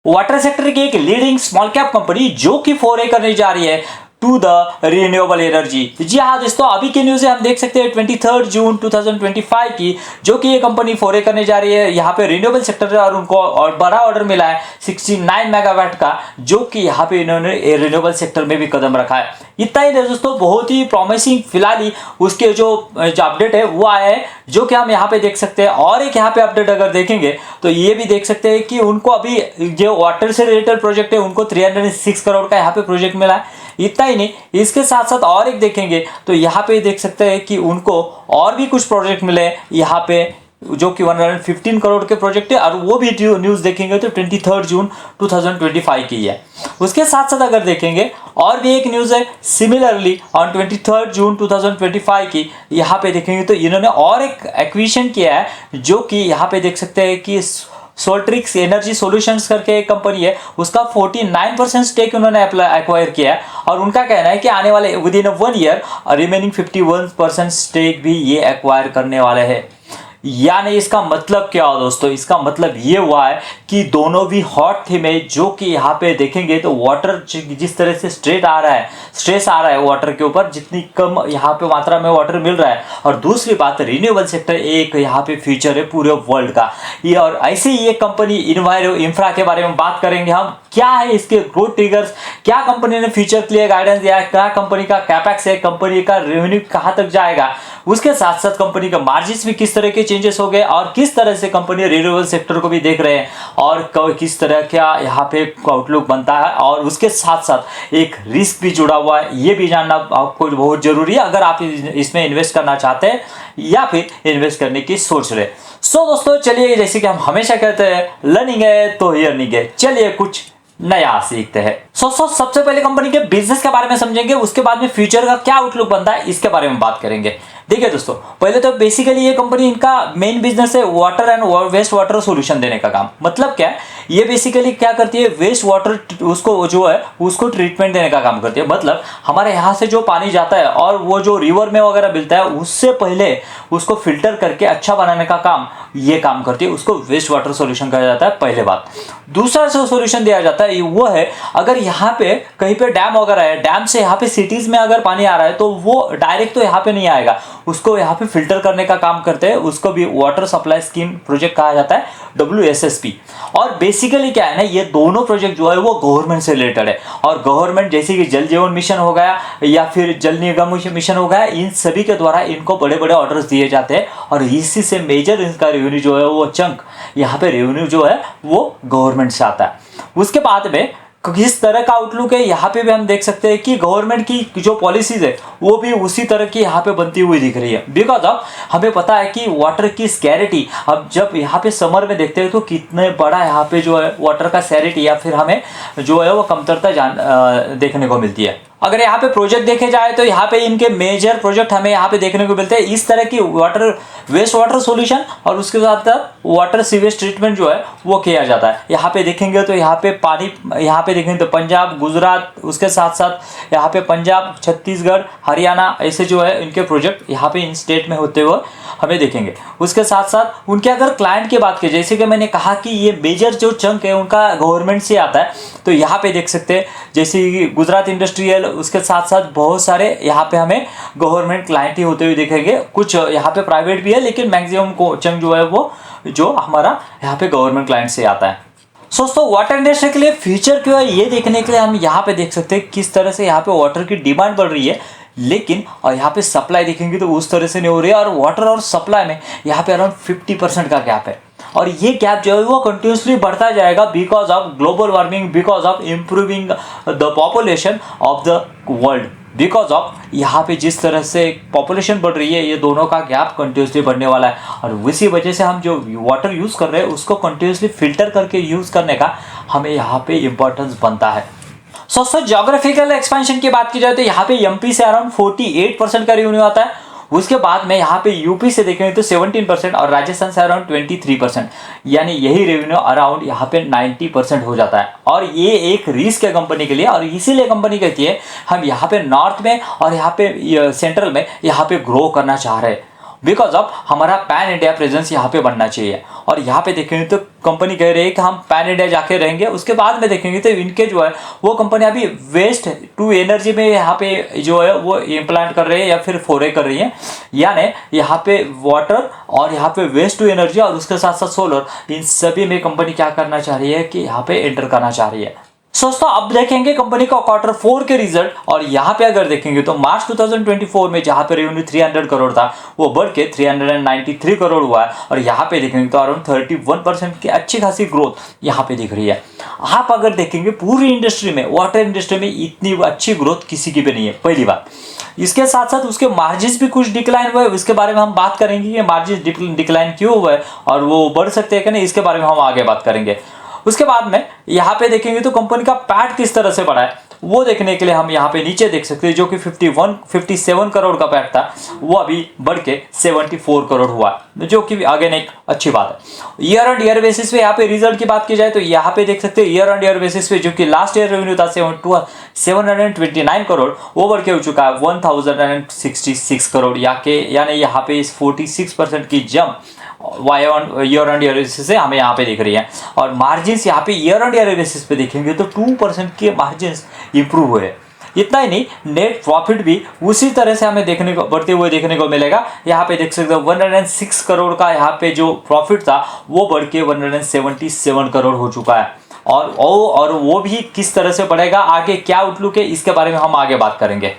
Water sector की एक leading small cap company जो कि फोरे करने जा रही है टू द रिन्यूएबल एनर्जी। जी हाँ दोस्तों, अभी की न्यूज़ हम देख सकते हैं 23 जून 2025 की, जो कि ये कंपनी फोरे करने जा रही है यहाँ पे रिन्यूएबल सेक्टर और उनको और बड़ा ऑर्डर मिला है 69 मेगावाट का, जो कि यहाँ पे इन्होंने रिन्यूएबल सेक्टर में भी कदम रखा है। इतना ही नहीं दोस्तों, बहुत ही प्रॉमिसिंग फिलहाल ही उसके जो अपडेट है वो आया है, जो कि हम यहाँ पे देख सकते हैं। और एक यहाँ पे अपडेट अगर देखेंगे तो ये भी देख सकते हैं कि उनको अभी जो वाटर से रिलेटेड प्रोजेक्ट है उनको 306 करोड़ का यहाँ पे प्रोजेक्ट मिला है। इतना ही नहीं, इसके साथ साथ और एक देखेंगे तो यहाँ पे देख सकते हैं कि उनको और भी कुछ प्रोजेक्ट मिले यहाँ पे, जो कि 115 करोड़ के प्रोजेक्ट है। और वो भी न्यूज़ देखेंगे तो 23 जून 2025 की है। उसके साथ साथ अगर देखेंगे और भी एक न्यूज़ है सिमिलरली ऑन 23 जून 2025 की, यहाँ पे देखेंगे तो इन्होंने और एक एक्विजिशन किया है, जो कि यहाँ पे देख सकते हैं कि सोल्ट्रिक्स एनर्जी सॉल्यूशंस करके एक कंपनी है, उसका 49% स्टेक उन्होंने एक्वायर किया है। और उनका कहना है कि आने वाले within 1 year remaining 51% stake भी ये एक्वायर करने वाले हैं। यानी इसका मतलब क्या हो दोस्तों, इसका मतलब ये हुआ है कि दोनों भी हॉट थीम है, जो कि यहाँ पे देखेंगे तो वाटर जिस तरह से स्ट्रेस आ रहा है वाटर के ऊपर, जितनी कम यहाँ पे मात्रा में वाटर मिल रहा है। और दूसरी बात, रिन्यूएबल सेक्टर एक यहाँ पे फ्यूचर है पूरे वर्ल्ड का ये। और ऐसे ही एक कंपनी इंफ्रा के बारे में बात करेंगे हम, क्या है इसके ग्रोथ ट्रिगर्स, क्या कंपनी ने फ्यूचर के लिए गाइडेंस दिया है, क्या कंपनी का कैपेक्स है, कंपनी का रेवेन्यू कहाँ तक जाएगा, उसके साथ साथ कंपनी का मार्जिन्स में किस तरह के चेंजेस हो गए और किस तरह से कंपनी रिन्यूएबल सेक्टर को भी देख रहे हैं और किस तरह का यहाँ पे आउटलुक बनता है। और उसके साथ साथ एक रिस्क भी जुड़ा हुआ है, ये भी जानना आपको बहुत जरूरी है अगर आप इसमें इन्वेस्ट करना चाहते हैं या फिर इन्वेस्ट करने की सोच रहे। सो दोस्तों चलिए, जैसे कि हम हमेशा कहते हैं, लर्निंग है तो हियरिंग है, चलिए कुछ नया सीखते हैं। सबसे पहले कंपनी के बिजनेस के बारे में समझेंगे, उसके बाद में फ्यूचर का क्या आउटलुक बनता है इसके बारे में बात करेंगे। देखिए दोस्तों, पहले तो बेसिकली ये कंपनी, इनका मेन बिजनेस है water and waste water solution देने का काम। मतलब क्या है, ये बेसिकली क्या करती है, वेस्ट वाटर उसको जो है उसको ट्रीटमेंट देने का काम करती है। मतलब हमारे यहाँ से जो पानी जाता है और वो जो रिवर में वगैरह मिलता है, उससे पहले उसको फिल्टर करके अच्छा बनाने का काम ये काम करती है, उसको वेस्ट वाटर सोल्यूशन कहा जाता है। पहले बात। दूसरा जो सोल्यूशन दिया जाता है वो है, अगर यहाँ पे कहीं पे डैम वगैरह है, डैम से यहाँ पे सिटीज में अगर पानी आ रहा है तो वो डायरेक्ट तो यहाँ पे नहीं आएगा, उसको यहाँ पे फिल्टर करने का काम करते हैं, उसको भी वाटर सप्लाई स्कीम प्रोजेक्ट कहा जाता है, WSSP। और बेसिकली क्या है ना, ये दोनों प्रोजेक्ट जो है वो गवर्नमेंट से रिलेटेड है। और गवर्नमेंट जैसे कि जल जीवन मिशन हो गया या फिर जल निगम मिशन हो गया, इन सभी के द्वारा इनको बड़े बड़े ऑर्डर्स दिए जाते हैं। और इसी से मेजर इनका रेवेन्यू जो है वो चंक यहाँ पे रेवेन्यू जो है वो गवर्नमेंट से आता है। उसके बाद में किस तरह का आउटलुक है, यहाँ पे भी हम देख सकते हैं कि गवर्नमेंट की जो पॉलिसीज है वो भी उसी तरह की यहाँ पे बनती हुई दिख रही है। बिकॉज ऑफ हमें पता है कि वाटर की स्कैरिटी, अब जब यहाँ पे समर में देखते हैं तो कितने बड़ा यहाँ पे जो है वाटर का स्कैरिटी या फिर हमें जो है वो कमतरता देखने को मिलती है। अगर यहाँ पे प्रोजेक्ट देखे जाए तो यहाँ पे इनके मेजर प्रोजेक्ट हमें यहाँ पे देखने को मिलते हैं, इस तरह की वेस्ट वाटर सॉल्यूशन और उसके साथ साथ वाटर सीवेज ट्रीटमेंट जो है वो किया जाता है। यहाँ पे देखेंगे तो यहाँ पे पानी, यहाँ पे देखेंगे तो पंजाब, गुजरात, उसके साथ साथ यहाँ पे पंजाब, छत्तीसगढ़, हरियाणा, ऐसे जो है इनके प्रोजेक्ट यहाँ पे इन स्टेट में होते हुए हमें देखेंगे। उसके साथ साथ उनके अगर क्लाइंट की बात की, जैसे कि मैंने कहा कि ये मेजर जो चंक है उनका गवर्नमेंट से आता है, तो यहाँ पे देख सकते हैं जैसे कि गुजरात इंडस्ट्रियल, उसके साथ साथ बहुत सारे यहाँ पे हमें गवर्नमेंट क्लाइंट ही होते हुए दिखेंगे। कुछ यहाँ पे प्राइवेट भी है, लेकिन मैक्सिमम को चंक जो है वो जो हमारा यहाँ पे गवर्नमेंट क्लाइंट से आता है। दोस्तों वाटर इंडस्ट्री के लिए फ्यूचर क्यों है, ये देखने के लिए हम यहाँ पे देख सकते हैं किस तरह से यहाँ पे वाटर की डिमांड बढ़ रही है, लेकिन और यहाँ पे सप्लाई देखेंगे तो उस तरह से नहीं हो रही है। और वाटर और सप्लाई में यहाँ पे अराउंड 50% का गैप है, और ये गैप जो है वो कंटिन्यूसली बढ़ता जाएगा because of global warming, because of improving the population of the world, because of यहाँ पे जिस तरह से पॉपुलेशन बढ़ रही है, ये दोनों का गैप कंटिन्यूसली बढ़ने वाला है। और इसी वजह से हम जो वाटर यूज़ कर रहे हैं उसको कंटिन्यूसली फिल्टर करके यूज़ करने का हमें यहाँ पे इम्पोर्टेंस बनता है। ज्योग्राफिकल एक्सपेंशन की बात की जाए तो यहाँ पे एमपी से अराउंड 48% का रेवेन्यू आता है। उसके बाद में यहाँ पे यूपी से देखेंगे तो 17% और राजस्थान से अराउंड 23%, यानी यही रेवेन्यू अराउंड यहाँ पे 90% हो जाता है। और ये एक रिस्क है कंपनी के लिए, और इसीलिए कंपनी कहती है हम यहाँ पे नॉर्थ में और यहाँ पे सेंट्रल में यहाँ पे ग्रो करना चाह रहे हैं। बिकॉज ऑफ हमारा पैन इंडिया प्रेजेंस यहाँ पे बनना चाहिए। और यहाँ पे देखेंगे तो कंपनी कह रही है कि हम पैन इंडिया जाके रहेंगे। उसके बाद में देखेंगे तो इनके जो है वो कंपनी अभी वेस्ट टू एनर्जी में यहाँ पे जो है वो इम्प्लांट कर रही है या फिर फोरे कर रही है, यानी यहाँ पे वाटर और यहाँ पे वेस्ट टू एनर्जी और उसके साथ साथ सोलर, इन सभी में कंपनी क्या करना चाह रही है कि यहाँ पे एंटर करना चाह रही है। दोस्तों अब देखेंगे कंपनी का क्वार्टर 4 के रिजल्ट। और यहाँ पे अगर देखेंगे तो मार्च 2024 में जहाँ पे रेवेन्यू 300 करोड़ था वो बढ़ के 393 करोड़ हुआ है। और यहाँ पे देखेंगे तो अराउंड 31% की अच्छी खासी ग्रोथ यहाँ पे दिख रही है। आप अगर देखेंगे पूरी इंडस्ट्री में, वाटर इंडस्ट्री में इतनी अच्छी ग्रोथ किसी की भी नहीं है, पहली बात। इसके साथ साथ उसके मार्जिन भी कुछ डिक्लाइन हुए, उसके बारे में हम बात करेंगे कि मार्जिन डिक्लाइन क्यों हुआ है और वो बढ़ सकते हैं कि नहीं, इसके बारे में हम आगे बात करेंगे। उसके बाद में यहाँ पे देखेंगे तो कंपनी का पैट किस तरह से बढ़ा है वो देखने के लिए हम यहाँ पे नीचे देख सकते हैं, जो कि 57 करोड़ का पैट था वो अभी बढ़ के 74 करोड़ हुआ, जो कि आगे एक अच्छी बात है। ईयर ऑन ईयर बेसिस पे यहाँ पे रिजल्ट की बात की जाए तो यहाँ पे देख सकते हैं ईयर ऑन ईयर बेसिस पे जो कि लास्ट ईयर रेवेन्यू था 729 करोड़, वो बढ़ के हो चुका है 1066 करोड़, यानी यहाँ पे 46% की jump year on year basis से हमें यहाँ पे दिख रही है। और मार्जिन यहाँ पे ईयर ऑन ईयर बेसिस पे देखेंगे तो 2% के मार्जिन इंप्रूव हुए। इतना ही नहीं, नेट प्रॉफिट भी उसी तरह से हमें देखने को बढ़ते हुए देखने को मिलेगा। यहाँ पे देख सकते हो 106 करोड़ का यहाँ पे जो प्रॉफिट था वो बढ़ के 177 करोड़ हो चुका है। और वो भी किस तरह से बढ़ेगा, आगे क्या आउटलुक है, इसके बारे में हम आगे बात करेंगे।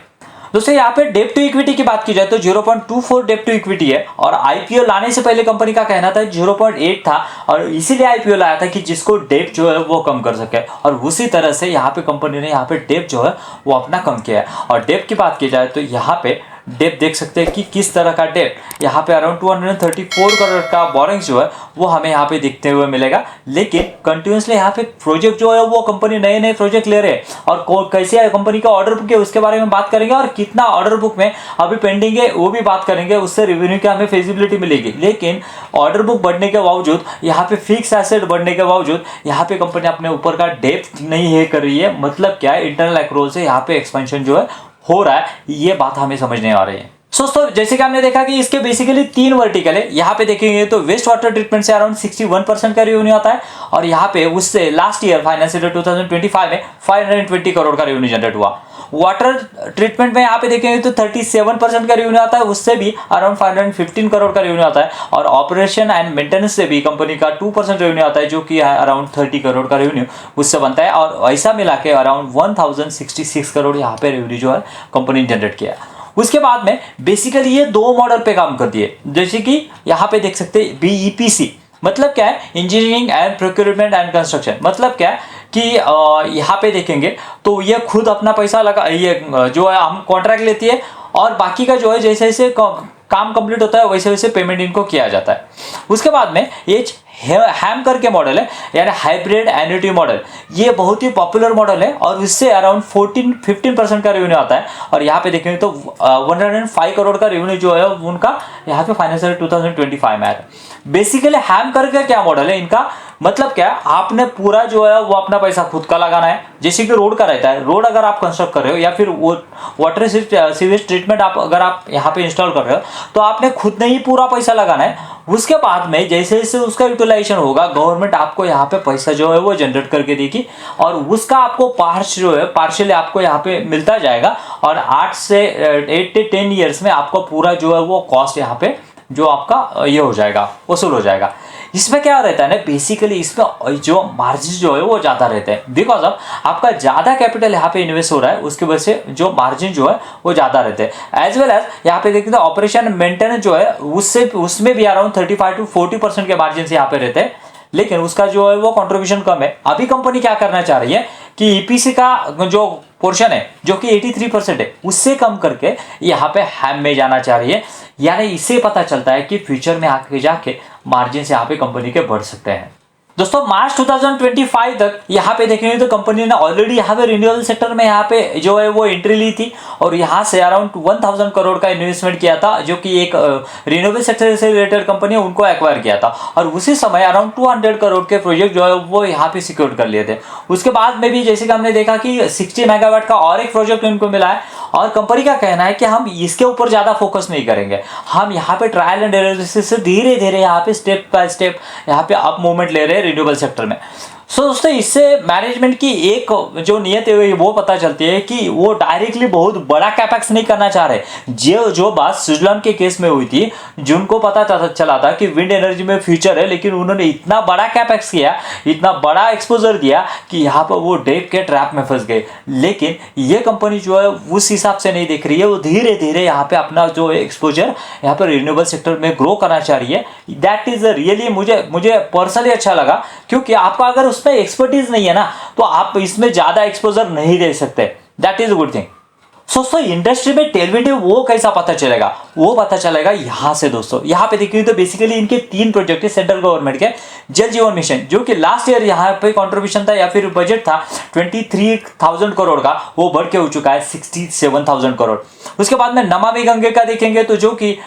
दोस्तों यहाँ पे डेब्ट टू इक्विटी की बात की जाए तो 0.24 डेब्ट टू इक्विटी है। और आईपीओ लाने से पहले कंपनी का कहना था 0.8 था, और इसीलिए आईपीओ लाया था कि जिसको डेब्ट जो है वो कम कर सके। और उसी तरह से यहाँ पे कंपनी ने यहाँ पे डेब्ट जो है वो अपना कम किया है। और डेब्ट की बात की जाए तो यहाँ पे डेब्ट देख सकते हैं कि किस तरह का डेब्ट, यहाँ पे अराउंड 234 करोड़ का बोरिंग्स जो है वो हमें यहाँ पे दिखते हुए मिलेगा। लेकिन कंटिन्यूसली यहाँ पे प्रोजेक्ट जो है वो कंपनी नए नए प्रोजेक्ट ले रहे हैं, और कैसे है कंपनी का ऑर्डर बुक है उसके बारे में बात करेंगे, और कितना ऑर्डर बुक में अभी पेंडिंग है वो भी बात करेंगे, उससे रेवेन्यू की हमें फिजिबिलिटी मिलेगी। लेकिन ऑर्डर बुक बढ़ने के बावजूद, यहाँ पे फिक्स एसेट बढ़ने के बावजूद, यहाँ पे कंपनी अपने ऊपर का डेब्ट नहीं है कर रही है। मतलब क्या है, इंटरनल एक्रोल से यहाँ पे एक्सपेंशन जो है हो रहा है, ये बात हमें समझने आ रही है। दोस्तों जैसे कि हमने देखा कि इसके बेसिकली 3 वर्टिकल है। यहाँ पे देखेंगे तो वेस्ट वाटर ट्रीटमेंट से अराउंड 61% का रेवेन्यू आता है, और यहाँ पे उससे लास्ट ईयर फाइनेंशियल ईयर 2025 में 520 करोड़ का रेवेन्यू जनरेट हुआ। वाटर ट्रीटमेंट में यहाँ पे देखेंगे तो 37% का रेवेन्यू आता है, उससे भी अराउंड 515 करोड़ का रेवेन्यू आता है। और ऑपरेशन एंड मेंटेनेंस से भी कंपनी का 2% रेवेन्यू आता है, जो कि अराउंड 30 करोड़ का रेवेन्यू उससे बनता है। और ऐसा मिला के अराउंड 1066 करोड़ यहाँ पे रेवेन्यू जो है कंपनी ने जनरेट किया है। उसके बाद में बेसिकली ये 2 मॉडल पे काम करती है, जैसे कि यहाँ पे देख सकते हैं BEPC, मतलब क्या है, engineering and procurement and construction. मतलब क्या है कि यहाँ पे देखेंगे तो ये खुद अपना पैसा लगा, ये जो है हम कॉन्ट्रैक्ट लेती है, और बाकी का जो है जैसे जैसे काम कंप्लीट होता है वैसे वैसे पेमेंट इनको किया जाता है। उसके बाद में ये हैम करके मॉडल है, यानी हाइब्रिड एन्युटी मॉडल। ये बहुत ही पॉपुलर मॉडल है, और इससे अराउंड 15% का रेवेन्यू आता है। और यहाँ पे देखेंगे तो 105 करोड़ का रेवेन्यू जो है उनका यहाँ पे फाइनेंशियल 2025 में आया। बेसिकली हैम करके क्या मॉडल है इनका, मतलब क्या, आपने पूरा जो है वो अपना पैसा खुद का लगाना है। जैसे कि रोड का रहता है, रोड अगर आप कंस्ट्रक्ट कर रहे हो या फिर वाटर सीवेज ट्रीटमेंट अगर आप यहाँ पे इंस्टॉल कर रहे हो, तो आपने खुद ने ही पूरा पैसा लगाना है। उसके बाद में जैसे जैसे उसका यूटिलाइजेशन होगा, गवर्नमेंट आपको यहाँ पे पैसा जो है वो जनरेट करके देगी, और उसका आपको पार्शियली आपको यहाँ पे मिलता जाएगा। और 8 से 10 ईयर्स में आपको पूरा जो है वो कॉस्ट यहाँ पे जो आपका ये हो जाएगा, वसूल हो जाएगा। इसमें क्या रहता है ना, बेसिकली इसमें जो मार्जिन जो है वो ज़्यादा रहते हैं, बिकॉज ऑफ आपका ज़्यादा कैपिटल यहाँ पे इन्वेस्ट हो रहा है, उसकी वजह से जो मार्जिन जो है वो ज़्यादा रहते हैं। एज वेल एज यहाँ पे देखते हैं ऑपरेशन मेंटेनेंस जो है उसमें भी अराउंड 35 to 40% के मार्जिन से यहाँ पे रहते हैं, लेकिन उसका जो है वो कंट्रीब्यूशन कम है। अभी कंपनी क्या करना चाह रही है कि EPC का जो पोर्शन है जो कि 83% है, उससे कम करके यहाँ पे हैम में जाना चाह रही है। यानी इससे पता चलता है कि फ्यूचर में आगे जाके मार्जिन से यहाँ पे कंपनी के बढ़ सकते हैं। दोस्तों मार्च 2025 तक यहाँ पे देखेंगे तो कंपनी ने ऑलरेडी यहाँ पे रिन्यूएबल सेक्टर में यहाँ पे जो है वो एंट्री ली थी, और यहाँ से अराउंड 1000 करोड़ का इन्वेस्टमेंट किया था, जो कि एक रिन्यूएबल सेक्टर से रिलेटेड कंपनी है उनको एक्वायर किया था। और उसी समय अराउंड 200 करोड़ के प्रोजेक्ट जो है वो यहाँ पे सिक्योर कर लिए थे। उसके बाद में भी जैसे कि हमने देखा कि 60 मेगावाट का और एक प्रोजेक्ट उनको मिला है, और कंपनी का कहना है कि हम इसके ऊपर ज़्यादा फोकस नहीं करेंगे, हम यहाँ पे ट्रायल एंड एरर से धीरे धीरे यहाँ पे स्टेप बाय स्टेप यहाँ पे अप मूवमेंट ले रहे हैं रिन्यूएबल सेक्टर में। सो दोस्तों इससे मैनेजमेंट की एक जो नियत है वो पता चलती है कि वो डायरेक्टली बहुत बड़ा कैपेक्स नहीं करना चाह रहे। जो बात स्विट्जरलैंड के केस में हुई थी, जिनको पता चला था कि विंड एनर्जी में फ्यूचर है, लेकिन उन्होंने इतना बड़ा कैपेक्स किया, इतना बड़ा एक्सपोजर दिया कि यहाँ पर वो डेट के ट्रैप में फंस गए। लेकिन ये कंपनी जो है उस हिसाब से नहीं देख रही है, वो धीरे धीरे यहाँ पे अपना जो एक्सपोजर यहाँ पर रिन्यूएबल सेक्टर में ग्रो करना चाह रही है। दैट इज रियली मुझे पर्सनली अच्छा लगा, क्योंकि आपका अगर उसमें एक्सपर्टीज नहीं है ना तो आप इसमें ज्यादा एक्सपोजर नहीं दे सकते। That is a good thing. दोस्तों इंडस्ट्री में टेलविंड वो कैसा पता चलेगा, वो पता चलेगा यहाँ से। दोस्तों यहाँ पे देखिए तो बेसिकली इनके 3 प्रोजेक्ट है सेंट्रल गवर्नमेंट के। जल जीवन मिशन जो कि लास्ट ईयर यहाँ पे कंट्रीब्यूशन था या फिर बजट था 23,000 करोड़ का, वो बढ़ के हो चुका है 67,000 करोड़। उसके बाद में नमामि गंगे का देखेंगे तो जो कि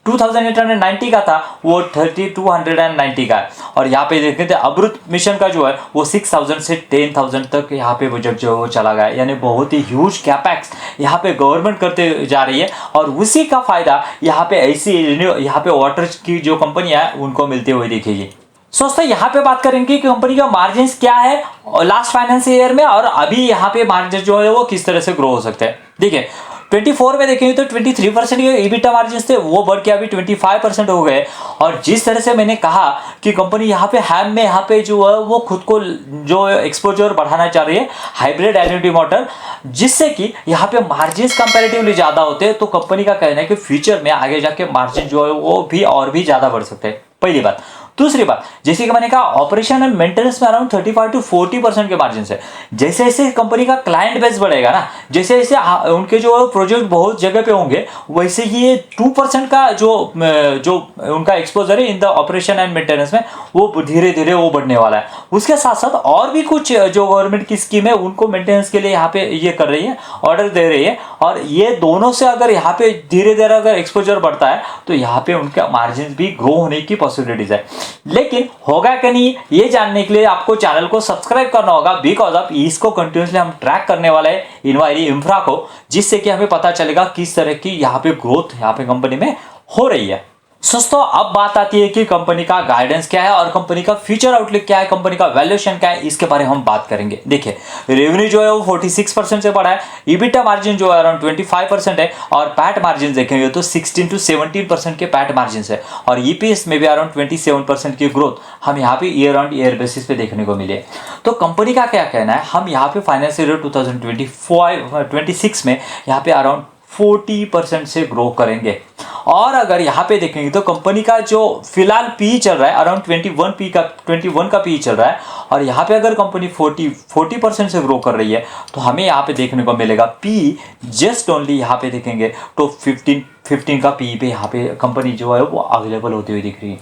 2890 का था वो 3290 का है। और यहाँ पे देखते थे अमृत मिशन का जो है वो 6000 से 10,000 तक यहाँ पे बजट जो है वो चला गया, यानी बहुत ही ह्यूज कैपेक्स यहाँ पे गवर्नमेंट करते जा रही है। और उसी का फायदा यहाँ पे ऐसी यहाँ पे वाटर की जो कंपनियां है उनको मिलते हुए दिखेगी। दोस्तों यहाँ पे बात करेंगे कि कंपनी का मार्जिन क्या है लास्ट फाइनेंशियल ईयर में, और अभी यहाँ पे मार्जिन जो है वो किस तरह से ग्रो हो सकते हैं। देखिए 24 में देखेंगे तो 23% के EBITDA मार्जिन थे, वो बढ़ के अभी 25% हो गए। और जिस तरह से मैंने कहा कि कंपनी यहाँ पे हैम में यहाँ पे जो है वो खुद को जो एक्सपोजर बढ़ाना चाह रही है हाइब्रिड एनर्जी मोटर, जिससे कि यहाँ पे मार्जिन कंपैरेटिवली ज़्यादा होते हैं। तो कंपनी का कहना है कि फ्यूचर में आगे जाके मार्जिन जो है वो भी और भी ज़्यादा बढ़ सकते हैं, पहली बात। दूसरी बात, जैसे कि मैंने कहा ऑपरेशन एंड मेंटेनेंस में अराउंड 35 to 40% के मार्जिन से। जैसे जैसे कंपनी का क्लाइंट बेस बढ़ेगा ना, जैसे जैसे उनके जो प्रोजेक्ट बहुत जगह पे होंगे, वैसे ही ये 2% का जो उनका एक्सपोजर है in the operation and maintenance में वो धीरे धीरे वो बढ़ने वाला है। उसके साथ साथ और भी कुछ जो गवर्नमेंट की स्कीम है उनको मेंटेनेंस के लिए यहाँ पे ये कर रही है, ऑर्डर दे रही है। और ये दोनों से अगर यहाँ पे धीरे धीरे अगर एक्सपोजर बढ़ता है तो यहाँ पे उनका मार्जिन भी ग्रो होने की पॉसिबिलिटीज है। लेकिन होगा कि नहीं ये जानने के लिए आपको चैनल को सब्सक्राइब करना होगा, बिकॉज ऑफ इसको कंटिन्यूसली हम ट्रैक करने वाले हैं इन्वायरी इंफ्रा को, जिससे कि हमें पता चलेगा किस तरह की यहाँ पे ग्रोथ यहाँ पे कंपनी में हो रही है। दोस्तों अब बात आती है कि कंपनी का गाइडेंस क्या है और कंपनी का फ्यूचर आउटलुक क्या है, कंपनी का वैल्यूएशन क्या है, इसके बारे में हम बात करेंगे। देखिए रेवेन्यू जो है वो 46% से बढ़ा है, EBITDA मार्जिन जो है अराउंड 25% है, और पैट मार्जिन देखेंगे तो 16 to 17% के पैट मार्जिन है। और EPS में भी अराउंड 27% की ग्रोथ हम यहाँ पे ईयर ऑन ईयर बेसिस पे देखने को मिले। तो कंपनी का क्या कहना है, हम यहाँ पे फाइनेंशियल ईयर 2025-26 में यहाँ पे अराउंड 40% से ग्रो करेंगे। और अगर यहाँ पे देखेंगे तो कंपनी का जो फिलहाल पी चल रहा है अराउंड 21 का पी चल रहा है, और यहाँ पे अगर कंपनी 40% से ग्रो कर रही है तो हमें यहाँ पे देखने को मिलेगा पी जस्ट ओनली यहाँ पे देखेंगे तो 15 का पी पे यहाँ पे कंपनी जो है वो अवेलेबल होती हुई दिख रही है।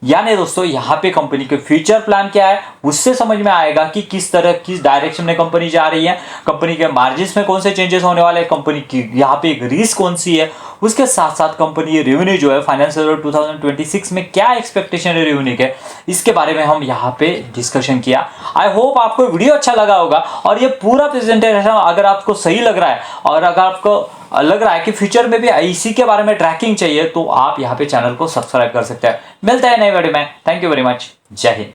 यानी दोस्तों यहाँ पे कंपनी के फ्यूचर प्लान क्या है उससे समझ में आएगा कि किस डायरेक्शन में कंपनी जा रही है, कंपनी के मार्जिन्स में कौन से चेंजेस होने वाले हैं, कंपनी की यहाँ पे एक रिस्क कौन सी है, उसके साथ साथ कंपनी रेवेन्यू जो है फाइनेंशियल ईयर 2026 में क्या एक्सपेक्टेशन है रेवेन्यू के, इसके बारे में हम यहाँ पे डिस्कशन किया। आई होप आपको वीडियो अच्छा लगा होगा, और ये पूरा प्रेजेंटेशन अगर आपको सही लग रहा है और अगर आपको लग रहा है कि फ्यूचर में भी इसी के बारे में ट्रैकिंग चाहिए तो आप यहाँ पे चैनल को सब्सक्राइब कर सकते हैं। मिलते हैं नए वीडियो में। Thank you very much. जय हिंद।